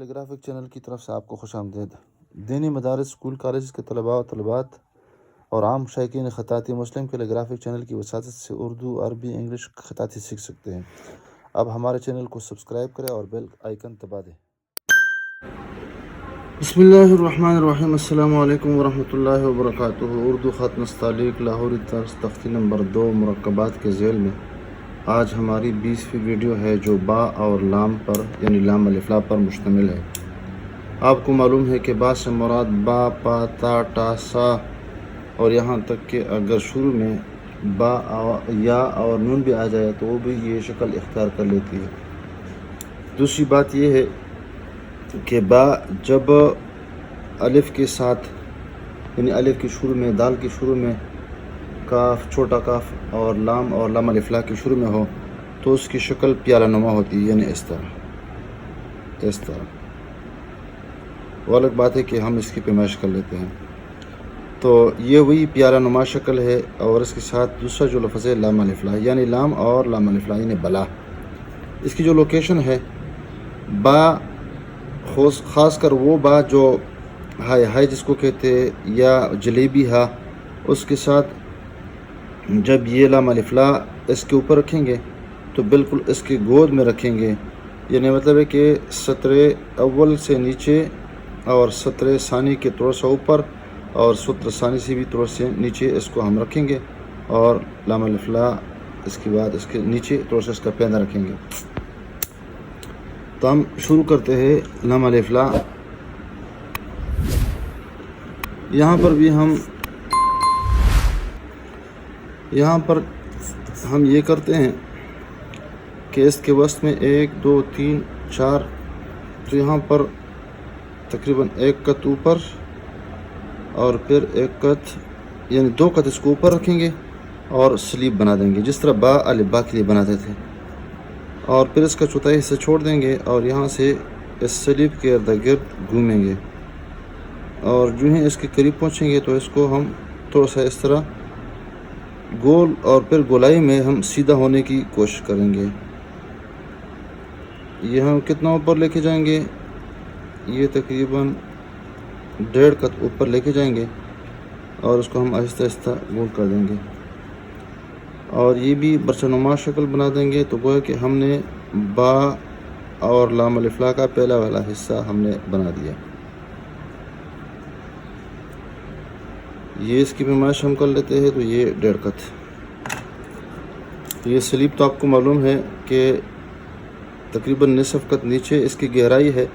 ٹیلیگرافک channel کی طرف سے آپ کو خوش آمدید۔ دینی مدارس، اسکول، کالجز کے طلباء و طالبات اور عام شائقین خطاطی مسلم ٹیلیگرافک چینل کی وساطت سے اردو، عربی، انگلش خطاطی سیکھ سکتے ہیں۔ اب ہمارے چینل کو سبسکرائب کریں اور بیل آئیکن دبا دیں۔ بسم اللہ الرحمن الرحیم۔ السلام علیکم ورحمۃ اللہ وبرکاتہ۔ اردو خط نستعلیق لاہوری طرز تختی نمبر 2 مرکبات کے ذیل میں آج ہماری 20ویں ویڈیو ہے جو با اور لام پر یعنی لام الف لا پر مشتمل ہے۔ آپ کو معلوم ہے کہ با سے مراد با، پا، تا، ٹا، سا اور یہاں تک کہ اگر شروع میں با یا اور نون بھی آ جائے تو وہ بھی یہ شکل اختیار کر لیتی ہے۔ دوسری بات یہ ہے کہ با جب الف کے ساتھ یعنی الف کے شروع میں، دال کے شروع میں کاف، چھوٹا کاف اور لام الف لا کے شروع میں ہو تو اس کی شکل پیالہ نما ہوتی ہے، یعنی اس طرح۔ وہ الگ بات ہے کہ ہم اس کی پیمائش کر لیتے ہیں۔ تو یہ وہی پیالہ نما شکل ہے اور اس کے ساتھ دوسرا جو لفظ ہے لام الف لا، یعنی لام اور لام الف لا یعنی بلا۔ اس کی جو لوکیشن ہے با، خاص کر وہ با جو ہائے جس کو کہتے ہیں یا جلیبی ہا، اس کے ساتھ جب یہ لام الف لا اس کے اوپر رکھیں گے تو بالکل اس کے گود میں رکھیں گے، یعنی مطلب ہے کہ سطر اول سے نیچے اور سطر ثانی کے تھوڑا سا اوپر اور سطر ثانی سے بھی تھوڑا سے نیچے اس کو ہم رکھیں گے اور لام الف لا اس کے بعد اس کے نیچے تھوڑا سا اس کا پیندہ رکھیں گے۔ تو ہم شروع کرتے ہیں لام الف لا۔ یہاں پر ہم یہ کرتے ہیں کہ اس کے وسط میں 1 2 3 4 تو یہاں پر تقریباً 1 قط اوپر اور پھر 1 قط یعنی 2 قط اس کو اوپر رکھیں گے اور سلیب بنا دیں گے جس طرح با الف با کے لیے بناتے تھے، اور پھر اس کا چوتھائی حصہ چھوڑ دیں گے اور یہاں سے اس سلیب کے ارد گرد گھومیں گے اور جو ہی اس کے قریب پہنچیں گے تو اس کو ہم تھوڑا سا اس طرح گول اور پھر گولائی میں ہم سیدھا ہونے کی کوشش کریں گے۔ یہ ہم کتنا اوپر لے کے جائیں گے؟ یہ تقریباً 1.5 قط اوپر لے کے جائیں گے اور اس کو ہم آہستہ آہستہ گول کر دیں گے اور یہ بھی برچہ نما شکل بنا دیں گے۔ تو گویا کہ ہم نے با اور لام الف لا کا پہلا والا حصہ ہم نے بنا دیا۔ یہ اس کی پیمائش ہم کر لیتے ہیں تو یہ 1.5 قط۔ یہ سلیب تو آپ کو معلوم ہے کہ تقریباً نصف قط نیچے اس کی گہرائی ہے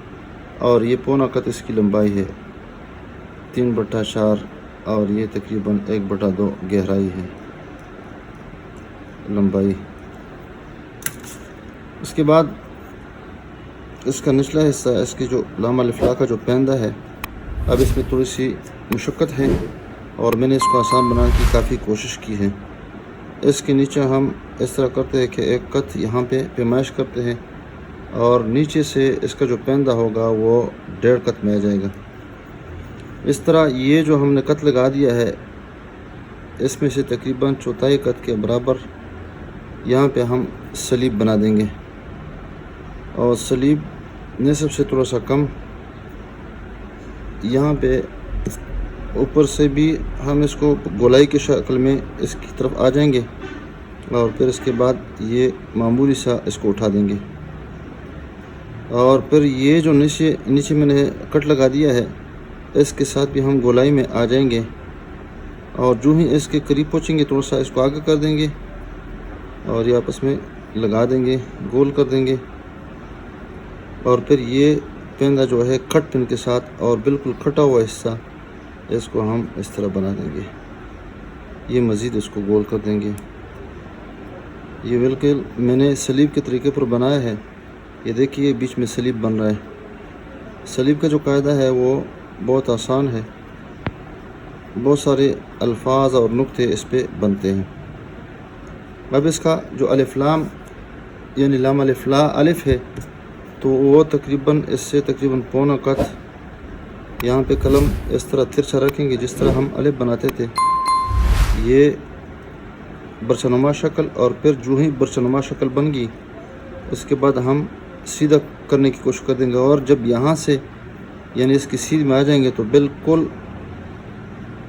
اور یہ پونا قط اس کی لمبائی ہے، 3/4 اور یہ تقریباً 1/2 گہرائی ہے لمبائی۔ اس کے بعد اس کا نچلا حصہ، اس کی جو لام الف لا کا جو پیندہ ہے، اب اس میں تھوڑی سی مشقت ہے اور میں نے اس کو آسان بنانے کی کافی کوشش کی ہے۔ اس کے نیچے ہم اس طرح کرتے ہیں کہ 1 قط یہاں پہ پیمائش کرتے ہیں اور نیچے سے اس کا جو پیندہ ہوگا وہ 1.5 قط میں آ جائے گا۔ اس طرح یہ جو ہم نے قط لگا دیا ہے اس میں سے تقریباً چوتھائی قط کے برابر یہاں پہ ہم سلیب بنا دیں گے اور سلیب نصف سے تھوڑا سا کم یہاں پہ اوپر سے بھی ہم اس کو گولائی کی شکل میں اس کی طرف آ جائیں گے اور پھر اس کے بعد یہ معمولی سا اس کو اٹھا دیں گے اور پھر یہ جو نیچے میں نے کٹ لگا دیا ہے اس کے ساتھ بھی ہم گولائی میں آ جائیں گے اور جو ہی اس کے قریب پہنچیں گے تھوڑا سا اس کو آگے کر دیں گے اور یہ آپس میں لگا دیں گے، گول کر دیں گے اور پھر یہ پیندہ جو ہے کھٹ پن کے ساتھ اور بالکل کھٹا ہوا حصہ اس کو ہم اس طرح بنا دیں گے۔ یہ مزید اس کو گول کر دیں گے۔ یہ بالکل میں نے سلیب کے طریقے پر بنایا ہے۔ یہ دیکھیے بیچ میں سلیب بن رہا ہے۔ سلیب کا جو قاعدہ ہے وہ بہت آسان ہے، بہت سارے الفاظ اور نقطے اس پہ بنتے ہیں۔ اب اس کا جو الف لام یعنی لام الف لا الف ہے تو وہ تقریباً اس سے تقریباً پونا قط یہاں پہ قلم اس طرح ترچھا رکھیں گے جس طرح ہم الف بناتے تھے، یہ برچہ نما شکل، اور پھر جو ہی برچہ نما شکل بن گئی اس کے بعد ہم سیدھا کرنے کی کوشش کر دیں گے، اور جب یہاں سے یعنی اس کی سیدھ میں آ جائیں گے تو بالکل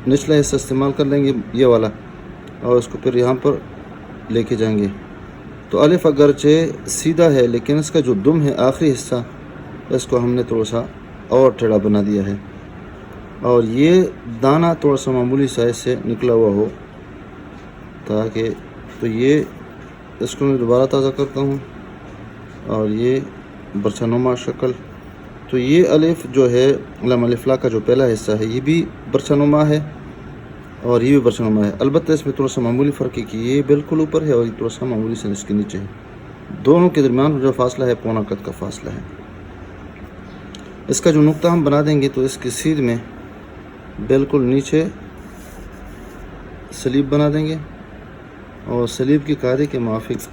نچلا حصہ استعمال کر لیں گے یہ والا، اور اس کو پھر یہاں پر لے کے جائیں گے۔ تو الف اگرچہ سیدھا ہے لیکن اس کا جو دم ہے آخری حصہ اس کو ہم نے تھوڑا سا اور ٹیڑھا بنا دیا ہے، اور یہ دانہ تھوڑا سا معمولی سائز سے نکلا ہوا ہو تاکہ تو یہ اس کو میں دوبارہ تازہ کرتا ہوں، اور یہ برچہ نما شکل۔ تو یہ الف جو ہے لام الف لا کا جو پہلا حصہ ہے یہ بھی برچہ نما ہے اور یہ بھی برچہ نما ہے، البتہ اس میں تھوڑا سا معمولی فرق ہے کہ یہ بالکل اوپر ہے اور یہ تھوڑا سا معمولی سے اس کے نیچے ہے، دونوں کے درمیان جو فاصلہ ہے پونا قد کا فاصلہ ہے۔ اس کا جو نقطہ ہم بنا دیں گے تو اس کی سیدھ میں بالکل نیچے سلیب بنا دیں گے، اور سلیب کی قاعدے کے موافق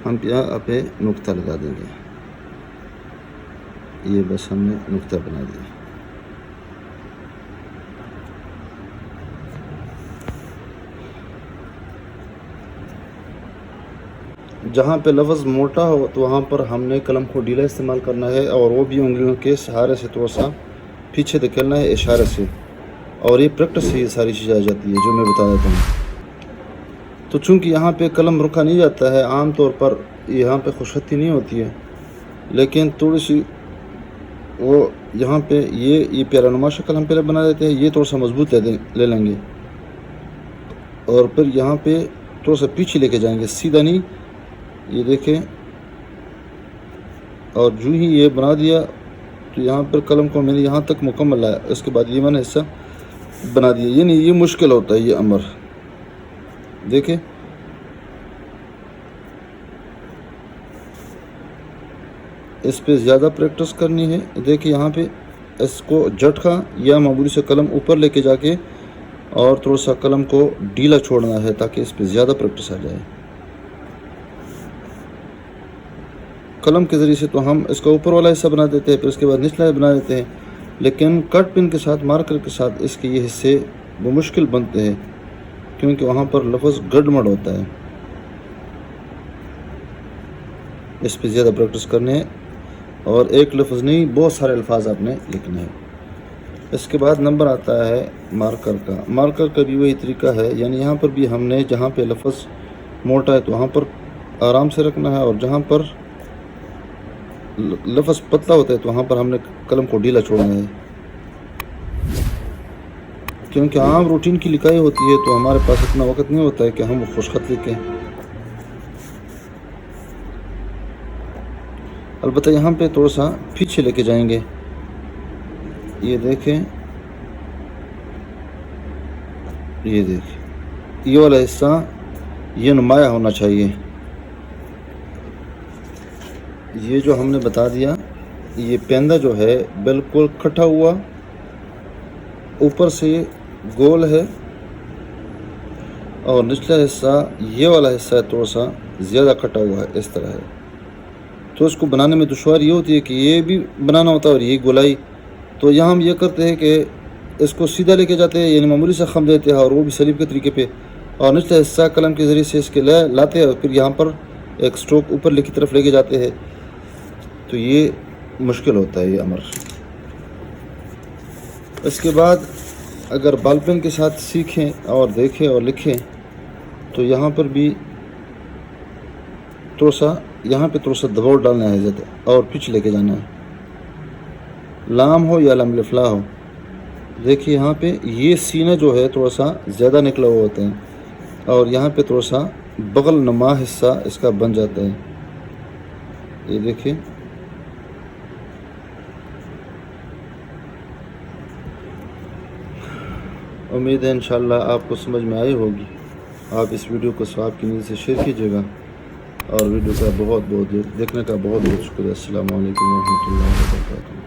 ہم یہاں پہ نقطہ لگا دیں گے۔ یہ بس ہم نے نقطہ بنا دیا۔ جہاں پہ لفظ موٹا ہو تو وہاں پر ہم نے قلم کو ڈھیلا استعمال کرنا ہے، اور وہ بھی انگلیوں کے سہارے سے تھوڑا سا پیچھے دھکیلنا ہے اشارے سے، اور یہ پریکٹس سے یہ ساری چیزیں آ جاتی ہے جو میں بتا دیتا ہوں۔ تو چونکہ یہاں پہ قلم رکھا نہیں جاتا ہے، عام طور پر یہاں پہ خوشخطی نہیں ہوتی ہے، لیکن تھوڑی سی وہ یہاں پہ یہ پیارا نما شکل ہم پہلے بنا دیتے ہیں، یہ تھوڑا سا مضبوط لے لیں گے، اور پھر یہاں پہ تھوڑا سا پیچھے لے کے جائیں گے، سیدھا نہیں، یہ دیکھیں، اور جو ہی یہ بنا دیا تو یہاں پر قلم کو میں نے یہاں تک مکمل لایا، اس کے بعد یہ میں نے حصہ بنا دیا۔ یعنی یہ مشکل ہوتا ہے یہ امر، دیکھیں اس پہ زیادہ پریکٹس کرنی ہے۔ دیکھیں یہاں پہ اس کو جھٹکا یا معمولی سے قلم اوپر لے کے جا کے اور تھوڑا سا قلم کو ڈھیلا چھوڑنا ہے تاکہ اس پہ زیادہ پریکٹس آ جائے۔ قلم کے ذریعے سے تو ہم اس کا اوپر والا حصہ بنا دیتے ہیں، پھر اس کے بعد نچلا بنا دیتے ہیں، لیکن کٹ پن کے ساتھ مارکر کے ساتھ اس کے یہ حصے وہ مشکل بنتے ہیں کیونکہ وہاں پر لفظ گڈمڈ ہوتا ہے۔ اس پہ زیادہ پریکٹس کرنے ہیں، اور ایک لفظ نہیں بہت سارے الفاظ آپ نے لکھنے ہیں۔ اس کے بعد نمبر آتا ہے مارکر کا۔ مارکر کا بھی وہی طریقہ ہے، یعنی یہاں پر بھی ہم نے جہاں پہ لفظ موٹا ہے تو وہاں پر آرام سے رکھنا ہے، اور جہاں پر لفظ پتلا ہوتا ہے تو وہاں پر ہم نے قلم کو ڈھیلا چھوڑنا ہے، کیونکہ عام روٹین کی لکھائی ہوتی ہے تو ہمارے پاس اتنا وقت نہیں ہوتا ہے کہ ہم خوش خط لکھیں۔ البتہ یہاں پہ تھوڑا سا پیچھے لے کے جائیں گے، یہ دیکھیں، یہ والا حصہ یہ نمایاں ہونا چاہیے۔ یہ جو ہم نے بتا دیا، یہ پیندہ جو ہے بالکل کٹا ہوا، اوپر سے گول ہے، اور نچلا حصہ یہ والا حصہ ہے تھوڑا سا زیادہ کٹا ہوا ہے، اس طرح ہے۔ تو اس کو بنانے میں دشواری یہ ہوتی ہے کہ یہ بھی بنانا ہوتا ہے اور یہ گولائی، تو یہاں ہم یہ کرتے ہیں کہ اس کو سیدھا لے کے جاتے ہیں، یعنی معمولی سے خم دیتے ہیں، اور وہ بھی سلیب کے طریقے پہ، اور نچلا حصہ قلم کے ذریعے سے اس کے لاتے ہیں، اور پھر یہاں پر ایک سٹروک اوپر کی طرف لے کے جاتے ہیں، تو یہ مشکل ہوتا ہے یہ امر۔ اس کے بعد اگر بال پین کے ساتھ سیکھیں اور دیکھیں اور لکھیں تو یہاں پر بھی تھوڑا سا دباؤ ڈالنا ہے زیادہ، اور پیچھے لے کے جانا ہے، لام ہو یا لام الف لا ہو۔ دیکھیے یہاں پہ یہ سینہ جو ہے تھوڑا سا زیادہ نکلا ہوا ہوتا ہے، اور یہاں پہ تھوڑا سا بغل نما حصہ اس کا بن جاتا ہے، یہ دیکھیں۔ امید ہے انشاءاللہ آپ کو سمجھ میں آئی ہوگی۔ آپ اس ویڈیو کو ثواب کی نیت سے شیئر کیجیے گا، اور ویڈیو کا بہت دیکھنے کا بہت شکریہ۔ السلام علیکم ورحمۃ اللہ وبرکاتہ۔